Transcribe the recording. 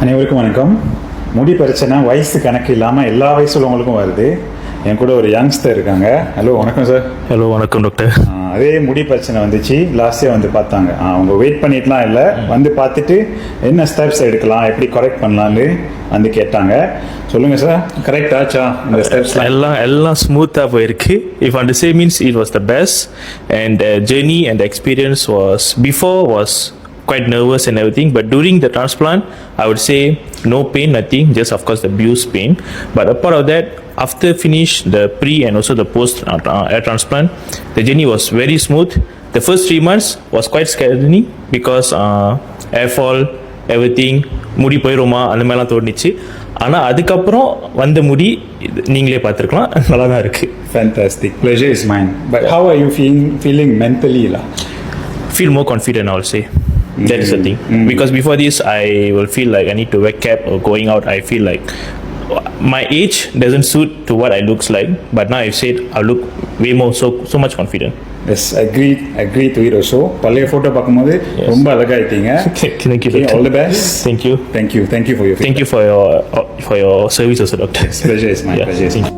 அனைவருக்கும் வணக்கம். முடி பிரச்சனை வயசு கணக்கு இல்லாமல் எல்லா வயசு உள்ளவங்களுக்கும் வருது. என் கூட ஒரு யங்ஸ்டர் இருக்காங்க. ஹலோ, வணக்கம் சார். ஹலோ, வணக்கம் டாக்டர். அதே முடி பிரச்சனை வந்துச்சு, லாஸ்டே வந்து பார்த்தாங்க. அவங்க வெயிட் பண்ணிட்டுலாம் இல்லை, வந்து பார்த்துட்டு என்ன ஸ்டெப்ஸ் எடுக்கலாம், எப்படி கரெக்ட் பண்ணலான்னு வந்து கேட்டாங்க. சொல்லுங்க சார், கரெக்ட் ஆச்சா இந்த ஸ்டெப்ஸ்? எல்லாம் ஸ்மூத்தாக போயிருக்கு. If and say means it was the best and journey and experience was before was quite nervous and everything, but during the transplant I would say no pain, nothing, just of course the abuse pain. But apart of that, after finish the pre and also the post hair transplant, the journey was very smooth. The first 3 months was quite scary because hair fall, everything, முடி போயிருமா அந்த மாதிரிலாம் தோணுச்சு. ஆனால் அதுக்கப்புறம் வந்த முடி நீங்களே பார்த்துருக்கலாம், நல்லா தான் இருக்குது. Fantastic, pleasure is mine. But how are you feeling mentally lah? Feel more confident, I will say. That is the thing. Because before this, I will feel like I need to wear cap or going out. I feel like my age doesn't suit to what I looks like. But now I've said I look way more so much confident. Yes, agree to it also. பழைய photo பார்க்கும்போது ரொம்ப அழகா இருக்கீங்க. Thank you. All the best. Thank you for your feedback. Thank you for your service also, doctor. Pleasure is mine. Pleasure is mine.